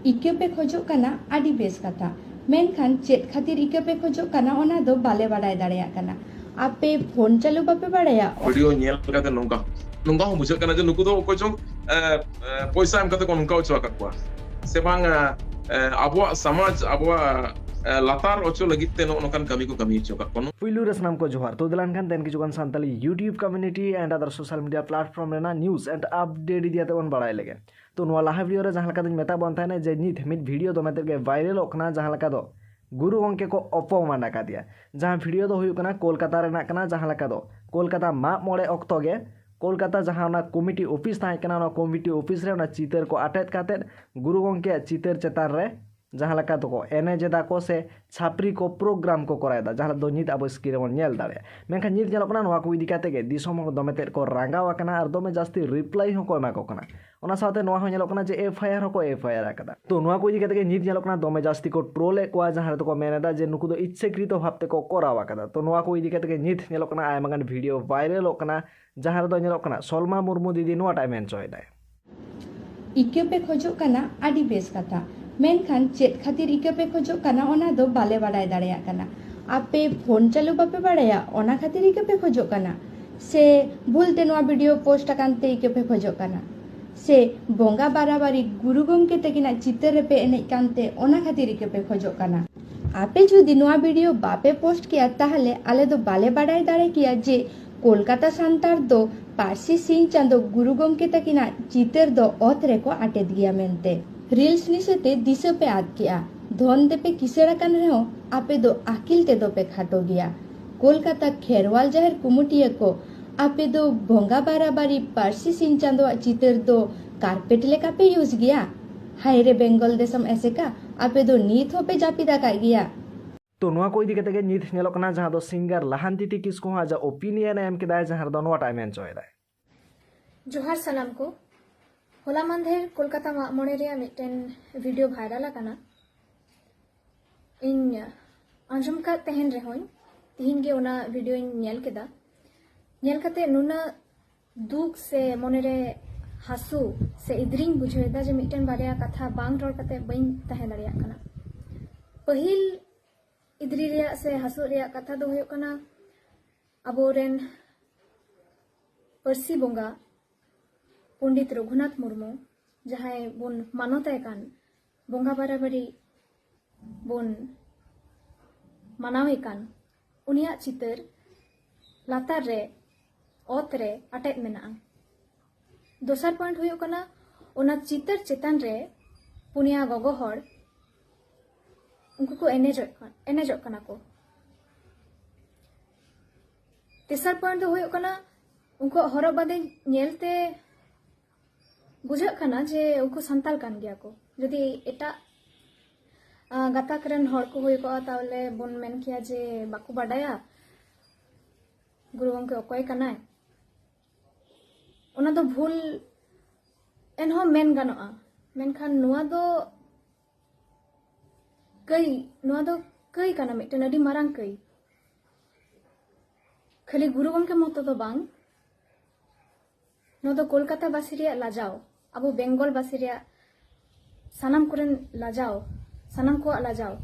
ᱤᱠᱟᱹ ᱯᱮ ᱠᱷᱚᱡᱚᱜ ᱠᱟᱱᱟ ᱟᱹᱰᱤ ᱵᱮᱥ ᱠᱟᱛᱷᱟ ᱢᱮᱱᱠᱷᱟन ᱪᱮᱫ ᱠᱷᱟᱹᱛᱤᱨ ᱤᱠᱟᱹ ᱯᱮ ᱠᱷᱚᱡᱚᱜ ᱠᱟᱱᱟ ᱚᱱᱟ ᱫᱚ ᱵᱟᱞᱮ ᱵᱟᱰᱟᱭ ᱫᱟᱲᱮᱭᱟᱜ ᱠᱟᱱᱟ ᱟᱯᱮ ᱯᱷᱳᱱ ᱪᱟᱹᱞᱩ ᱵᱟᱯᱮ ᱵᱟᱲᱟᱭᱟ वीडियो ᱧᱮᱞ ᱠᱟᱛᱮ ᱱᱚᱝᱠᱟ ᱦᱚᱸ ᱵᱩᱡᱷᱟᱹᱜ ᱠᱟᱱᱟ ᱡᱮ ᱱᱩᱠᱩ ᱫᱚ ᱚᱠᱚᱭ ᱪᱚᱝ ᱯᱚᱭᱥᱟ ᱮᱢ ᱠᱟᱛᱮ ᱠᱚ ᱱᱚᱝᱠᱟ ᱦᱚᱪᱚ ᱟᱠᱟᱫ ᱠᱚᱣᱟ ᱥᱮ ᱵᱟᱝ ᱟᱵᱚᱣᱟᱜ ᱥᱚᱢᱟᱡᱽ ᱟᱵᱚᱣᱟᱜ ᱞᱟᱛᱟᱨ ᱚᱪᱚ ᱞᱟᱹᱜᱤᱫ ᱛᱮ ᱱᱚᱝᱠᱟᱱ ᱠᱟᱹᱢᱤ ᱠᱚ ᱠᱟᱹᱢᱤ ᱦᱚᱪᱚ ᱟᱠᱟᱫ ᱠᱚᱣᱟ पुलू रे सनाम को जोहार तो दिलान खान तेन किचुगान Santali YouTube community and other social media platform रेना न्यूज़ एंड अपडेट दियाते बन बड़ाई लेगे तो नवा लाहा वीडियो रे जहां लका दिन मेता बन थाने जे नित मिट वीडियो दो मेते के वायरल ओकना जहां लका दो गुरु गंके को अपमान का दिया जहां वीडियो दो हुयु कना कोलकाता रेना कना जहां लका दो कोलकाता मा मोड़े ऑक्टो गे कोलकाता जहां ना कमिटी ऑफिस ताहे कना ना कमिटी ऑफिस रे ना चितर को अटैच काते गुरु गंके चितर चेतार रे जहां लका तो को एनेजेदा को से छापरी को प्रोग्राम को करायदा जहां दो नित अब स्क्रीन बन नेल दाड़े मेनखान नित नेलो कना नवा को इदी काते गे दिसोम दोमे तेर को रांगावा कना और दोमे जास्ती रिप्लाई हो को एमा को कना ओना साथे नवा हो नेलो कना जे एफआईआर हो को एफआईआर आकदा तो नवा को इदी काते गे नित नेलो कना दोमे जास्ती को ट्रोले को जहां तो को मेनेदा जे नुकु दो इच्छाकृत भावते को करावा कदा तो नवा को इदी काते गे नित नेलो कना आयमागान वीडियो वायरल हो कना जहां दो नेलो कना सलमा मुर्मू दीदी नवा टाइम एन्जॉय दाय ᱤᱠᱟᱹ ᱯᱮ ᱠᱷᱚᱡᱚᱜ ᱠᱟᱱᱟ ᱟᱹᱰᱤ ᱵᱮᱥ ᱠᱟᱛᱷᱟ ᱢᱮᱱᱠᱷᱟन ᱪᱮᱫ ᱠᱷᱟᱹᱛᱤᱨ ᱤᱠᱟᱹ ᱯᱮ ᱠᱷᱚᱡᱚᱜ ᱠᱟᱱᱟ ᱚᱱᱟ ᱫᱚ ᱵᱟᱞᱮ ᱵᱟᱰᱟᱭ ᱫᱟᱲᱮᱭᱟᱜ ᱠᱟᱱᱟ ᱟᱯᱮ ᱯᱷᱳᱱ ᱪᱟᱹᱞᱩ ᱵᱟᱯᱮ ᱵᱟᱲᱟᱭᱟ ᱚᱱᱟ ᱠᱷᱟᱹᱛᱤᱨ ᱤᱠᱟᱹ ᱯᱮ ᱠᱷᱚᱡᱚᱜ ᱠᱟᱱᱟ ᱥᱮ ᱵᱷᱩᱞᱛᱮ ᱱᱚᱣᱟ ᱵᱷᱤᱰᱤᱭᱳ ᱯᱳᱥᱴ ᱟᱠᱟᱱᱛᱮ ᱤᱠᱟᱹ ᱯᱮ ᱠᱷᱚᱡᱚᱜ ᱠᱟᱱᱟ ᱥᱮ ᱵᱚᱸᱜᱟ ᱵᱟᱨᱟᱵᱟᱨᱤ ᱜᱩᱨᱩ ᱜᱚᱢᱠᱮ ᱛᱟᱹᱠᱤᱱᱟᱜ ᱪᱤᱛᱟᱹᱨ ᱨᱮᱯᱮ ᱮᱱᱮᱡ ᱠᱟᱱᱛᱮ ᱚᱱᱟ ᱠᱷᱟᱹᱛᱤᱨ ᱤᱠᱟᱹ ᱯᱮ ᱠᱷᱚᱡᱚᱜ ᱠᱟᱱᱟ ᱟᱯᱮ ᱡᱩᱫᱤ ᱱᱚᱣᱟ ᱵᱷᱤᱰᱤᱭᱳ ᱵᱟᱯᱮ ᱯᱳᱥᱴ ᱠᱮᱭᱟ ᱛᱟᱦᱞᱮ ᱟᱞᱮ ᱫᱚ ᱵᱟᱞᱮ ᱵᱟᱰᱟᱭ ᱫᱟᱲᱮ ᱠᱮᱭᱟ ᱡᱮ कोलकाता सांतार दो पारसी सिंह चांदो गुरु गमके तकिना चितर दो ओत रेको आटेद गया मेनते रील्स निसेते दिशा पे आद किया धन दे पे किसेरा कान रहो आपे दो आकिल ते दो पे खाटो गया कोलकाता खेरवाल जाहिर कुमुटिया को आपे दो भोंगा बाराबारी पारसी सिंह चांदो चितर दो कारपेट लेका पे यूज गया हाय रे बेंगल देशम ऐसे का आपे दो नीत हो पे जापिदा का गया तो नवा को इदी कते गे नित नेलो कना जहां दो सिंगर लहांती किसको आजा ओपिनियन एम केदा जहां दो नवा टाइम एन्जॉय दाय जोहार सलाम को होला मंधेर कोलकाता मोड़े रे मिटन वीडियो वायरल आकाना इन आंजम का तहन रे होइन तिहिन गे ओना वीडियो इन नेल केदा नेल कते नुना दुख से मोने रे हासु से इद्रिंग बुझेदा जे मिटन बारिया कथा बांग रोड कते बइन तहे दरिया काना पहिल इद्री रिया से हासु रिया कथा दो हुयो कना अबोरेन परसी बोंगा पंडित रघुनाथ मुर्मू जहां बोन मानताय कान बोंगा बाराबारी बोन मानावे कान उनिया चितर लातार रे ओत रे अटैच मेना दोसर पॉइंट हुयो कना ओना चितर चेतन रे पुनिया गगो हड़ उनको को एनेजो कना को तेसर पॉइंट हुयो कना उनको हरब बादे नेलते बुझा कना जे उनको संताल कान गया को जदि एटा गाता करन हड़ को हुयो को तावले बोन मेन किया जे बाकू बाडाया गुरु गमके अकय कनाय ओना दो भूल एनहो मेन गानोआ मेनखान नुआ दो कई काना मिटन अडी मारांग कई खाली गुरु गमके मतो दो बांग नो दो कोलकाता बासी रिया लाजाओ अबो बेंगल बासी रिया सानाम कुरन लाजाओ सानाम को लाजाओ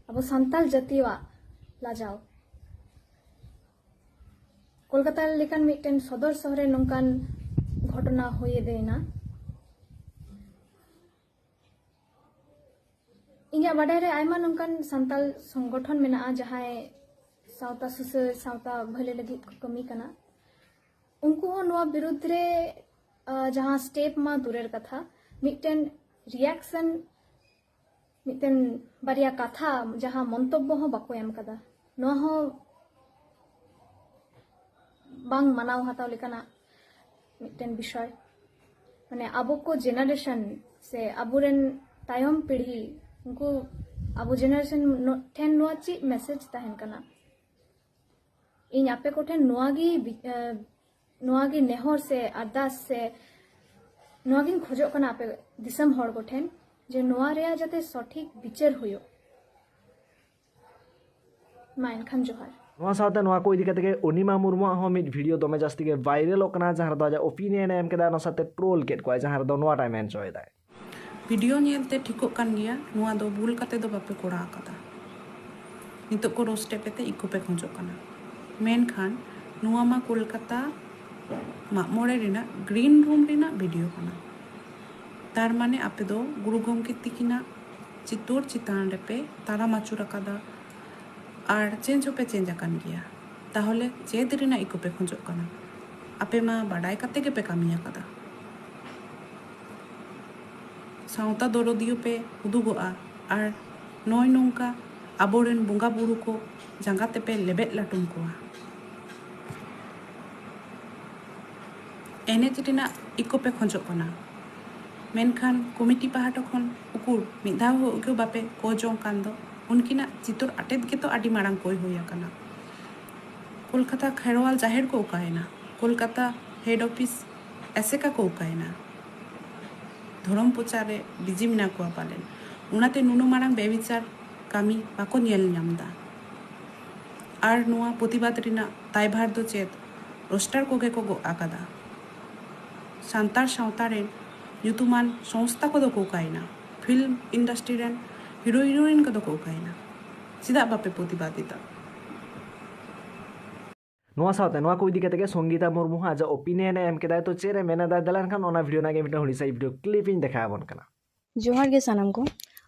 अबो संताल जातिवा लाजाओ कोलकाता लेकान मिटन सदर शहरे नोंकान घटना होये देना इन्या बाडाय रे आयमा नोंकान संताल संगठन मेना जहां सावता सुसर सावता भले लगी कमी कना उनको हो नवा विरुद्ध रे जहां स्टेप मा दूरेर कथा मिटन रिएक्शन मिटन बारिया कथा जहां मंतब्य हो बाको एम कदा नो हो बांग मानाव हाताव लेकाना मिटन विषय माने आबो को जेनरेशन से आबुरेन तायम पीढ़ी उनको अब जेनरेशन ठेन नुआ ची मैसेज तहन कना इन आपे को ठेन नुआगी नेहर से अरदास से नुआगी खोजो कना आपे दिसम हड़ को ठेन जे नुआ रेया जाते सठिक विचार हुयो माइन खान जोहार नवा साथे नवा को इदी कते के ओनिमा मुर्मू हो मिट वीडियो दोमे जास्ती के वायरल ओकना जहां दो ओपिनियन एम केदा न साथे ट्रोल केट को जहां दो नवा टाइम एन्जॉय दाय वीडियो नेलते ठिकोग कान गया नुआ दो भूल काते दो बापे कोड़ा आकादा नितो को रोस्टे पेते इको पे खोजोग काना मेनखान नुआ मा कोलकाता मागमोड़े रिना ग्रीन रूम रिना वीडियो काना तार माने आपे दो गुरु गोमके तिकिना चित्तूर चितान रेपे तारा माचुर आकादा आर चेंज होपे चेंज आकान गया ताहले चेद रिना इको पे खोजोग काना आपे मा बाडाय काते के पे कामी आकादा सावता दरदियो पे उदुगोआ आर नय नोंका आबोरेन बोंगा बुरु को जांगाते पे लेबेद लाटुम कोआ एनेज रिना इको पे खोजोग काना मेनखान कमिटी पाहाटा खन उकुर मिधा हो उके बापे को जोंग कान दो उनकिना चितुर आटेद के तो आडी मारांग कोई होया काना कोलकाता खेरवाल जाहिर को उकायना कोलकाता हेड ऑफिस एसेका को उकायना धर्म प्रचारे बिजी मिना को पालेन उनाते नुनो मारांग बेविचार कामी बाको नेल नामदा आर नुआ प्रतिबाद रिना दायभार दो चेत रोस्टार कोगे को गो आकादा सांतार सावता रेन युतुमान संस्था को दो को उकायना फिल्म इंडस्ट्री रेन हिरो हिरोइन को दो को उकायना सीधा बापे प्रतिबादिता नोआ साथे नोआ को इदी कते के संगीता मुर्मू आज ओपिनियन एम केदाय तो चेरे मेना दा दलान खान ओना वीडियो नागे मिटा हुडी साइ वीडियो क्लिप इन देखा बन कना जोहार गे सानाम को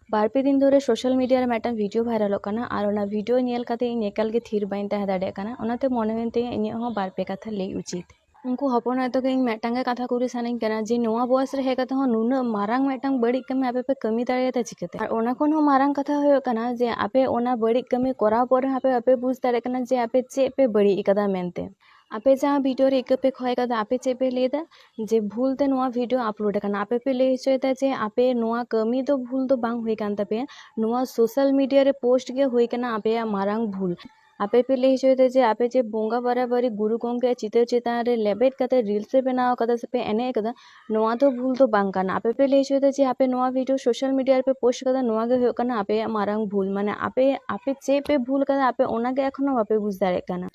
बारपे दिन धरे सोशल मीडिया रे मेटन वीडियो वायरल कना आर ओना वीडियो नेल काते इन एकाल गे थीर बाइन तह दाडे कना ओनाते मने हेनते इनि हो बारपे कथा ले उचित उनको हपन तो के मेटांगे कथा कुरी सानाइन कना जे नोआ बॉयस रे हे कथा हो नुन मारांग मेटांग बड़ी कमी आपे पे कमी दाड़ेता चिकते आर ओना कोन हो मारांग कथा होय कना जे आपे ओना बड़ी कमी कराव पर आपे बुझ दाड़े कना जे आपे चे पे बड़ी इकदा मेनते आपे जहाँ वीडियो रे इक पे खोय कदा आपे चे पे लेदा जे भूल ते नोआ वीडियो अपलोड कना आपे पे ले होचोयता जे आपे नोआ कमी तो भूल तो बांग होय कान तपे नोआ सोशल मीडिया रे पोस्ट गे होय कना आपे मारांग भूल आपे पे ले होचोयता जे आपे जे बोंगा बराबरी गुरु गोमके चित्र चितान रे लेबेट कते रील्स रे बनाव कदा से पे एने कदा नोआ तो भूल तो बांग काना आपे पे ले होचोयता जे आपे नोआ वीडियो सोशल मीडिया रे पे पोस्ट कदा नोआ गे होय कना आपे मारांग भूल माने आपे चे पे भूल कदा आपे ओना गे एखनो बापे बुझ दाड़े कना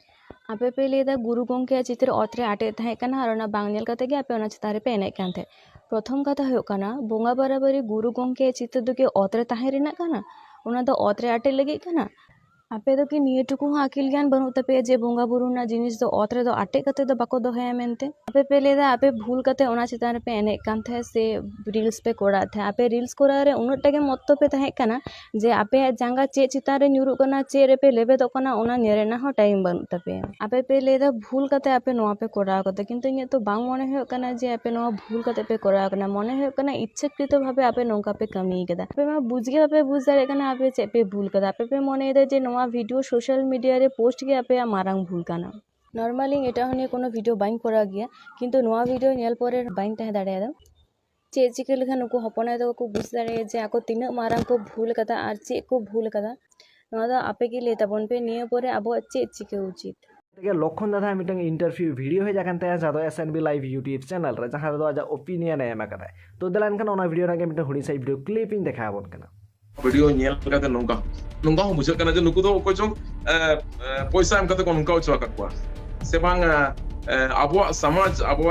आपे पे लेदा गुरु गोमके चित्र अतरे आटे थाहे कना आर ओना बांग नेल कते गे आपे ओना चितान रे पे एने कान थे प्रथम कथा होय कना बोंगा बराबरी गुरु गोमके चित्र दो के अतरे ताहे रेना कना ओना दो अतरे आटे लगे कना आपे दो कि निये टुकु हो अकिल ज्ञान बनु तपे जे बोंगा बुरु ना जिनिस दो अतरे दो आटे कते दो बाको दोहया मेनते आपे पे लेदा आपे भूल कते ओना चितान रे पे एने कान थे से रील्स पे कोड़ा थे आपे रील्स कोड़ा रे उनटा के मत्तो पे ताहे कना जे आपे जांगा चे चितान रे न्युरु कना चे रे पे लेबे दो कना ओना नेरेना हो टाइम बनु तपे आपे पे लेदा भूल कते आपे नोआ पे कोड़ा कते किंतु इने तो बांग मने होय कना जे आपे नोआ भूल कते पे कोड़ा कना मने होय कना इच्छाकृत भावे आपे नोंका पे कमी केदा आपे मा बुझगे आपे बुझ दाड़े कना आपे चे पे भूल कदा आपे पे मने दे जे नोआ वीडियो सोशल मीडिया रे पोस्ट के आपे मारांग भूल काना नॉर्मली एटा हने कोनो वीडियो बाइन करा गया किंतु नोआ वीडियो नेल परे बाइन तहे दाड़े दा चे चिके लेखा नुको हपना दो को बुझ दाड़े जे आको तिना मारांग को भूल कदा आर चे को भूल कदा नोआ दा आपे के लेता बन पे निये परे आबो चे चिके उचित तेगे लक्षण दादा मिटंग इंटरव्यू वीडियो हे जाकन ते जादो एसएनबी लाइव यूट्यूब चैनल रे जहां दो आज ओपिनियन एम कदा तो दलान खान ओना वीडियो नागे मिटंग हुडी साइ वीडियो क्लिप इन देखा बन कना वीडियो नेल कते नोंका नोंका हो बुझे कना जे नुकु दो को जों पैसा एम कते को नोंका उचवा कतवा से बांग आबो समाज आबो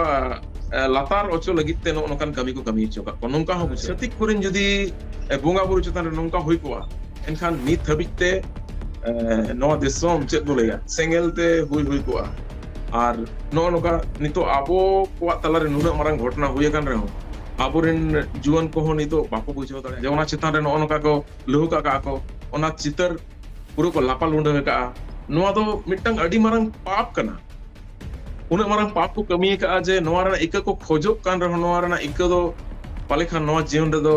लातार ओचो लगित ते नोनकान कमी को कमी चो का नोंका हो बुझे सतिक कुरिन जदी बोंगा बुरु चतान नोंका होई कोआ एनखान नित हबिते नो दिसोम चेक बोलेया सेंगेल ते हुई कोआ आर नोका नितो आबो कोआ तलारे नुना मारंग घटना हुई कान रहो आबोरेन जुवन को हो नितो बाको बुझो दाड़े जे ओना चितान रे नोका को लहु का को ओना चितर पुरो को लापा लुंडे का नोआ दो मिटंग अडी मारंग पाप कना उना मारंग पाप को कमी का जे नोआ रे इक को खोजो कान रहो नोआ रे इक दो पाले खान नोआ जीवन रे दो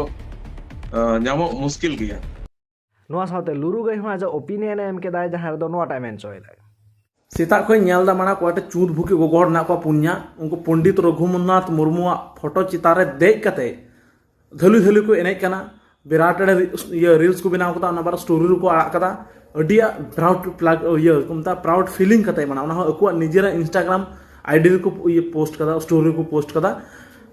ᱧᱟᱢᱚᱜ मुश्किल गया नोआ साथे लुरु गई हो आज ओपिनियन एम के दाय जहां दो नोआ टाइम एन्जॉय दा सेता को नेल दा माना कोटे चूत भुकी गोगोड़ ना को पुन्या उनको पंडित रघुनाथ मुर्मुआ फोटो चितारे देख कते धलु धलु को एने कना विराट ये रील्स को बनाव कता बार स्टोरी को आड़ा कता अडिया प्राउड प्लग ये कुमता प्राउड फीलिंग कते माना उना अको निजेरा इंस्टाग्राम आईडी को ये पोस्ट कदा स्टोरी को पोस्ट कदा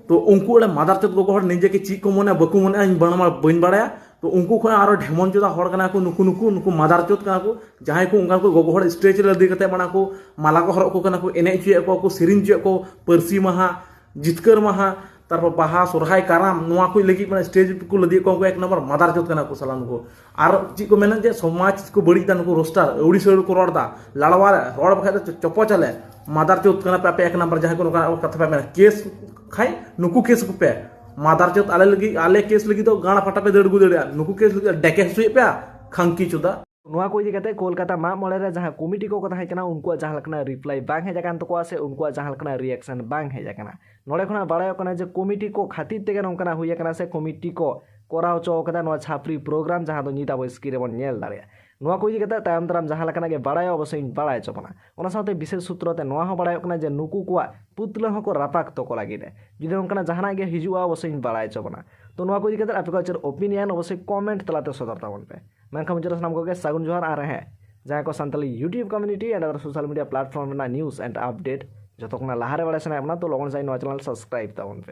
तो उनको मादार चोद गोगोड़ निजे के ची को मने बकु मने बणमा बइन बाड़ाया तो उनको को आरो ढेमन चोदा हर कना को नुकु मादार चोद कना को जहां को उनका को गोगोड़ स्टेज रे दी कते बना को माला को हर को कना को एने चुए को सिरिन चुए को परसी महा जितकर महा तारपर बाहा सोरहाय काराम नोआ को लगी माने स्टेज को लदी को एक नंबर मादार जोत कना को सलाम को आर ची को मेना जे समाज को बड़ी ता नुको रोस्टार उड़ी सड़ को रोडदा लाड़वा रोड बखा चपो चले मादार जोत कना पे एक नंबर जहां को कथा पे मेना केस खाई नुकु केस को पे मादार जोत आले केस लगी तो गाना फटा पे दड़गु दड़िया नुकु केस लगी डेके सुई पे खांकी चुदा नुआ को इदी कते कोलकाता मा मोड़े रे जहां कमिटी को कथा हेकना उनको जहां लकना रिप्लाई बांग हेज कान तको से उनको जहां लकना रिएक्शन बांग हेज काना नोडे खना बाड़ाय कना जे कमिटी को खातिर तेगे नोंकना हुई काना से कमिटी को कोराव चो कदा नो छापरी प्रोग्राम जहां दो निता बो स्क्रीन बन नेल दाड़े नुआ को इदी कते तायम तराम जहां लकना के बाड़ाय अवश्य बाड़ाय चोपना ओना साथे विशेष सूत्रते नुआ हो बाड़ाय कना जे नुकु को पुतला हो को रापाक तो को लागि दे जुदि नोंकना जहाना गे हिजुआ अवश्य बाड़ाय चोपना तो नुआ को इदी कते आपको चर ओपिनियन अवश्य कमेंट तलाते सदर तावन पे मैं मुझे नाम को सागुन जोहार आ रहे हैं जहाँ को Santali YouTube community and other social media platform news and update जो तो लहारे बड़े से तो लगन जाए चैनल सब्सक्राइब तावन पे।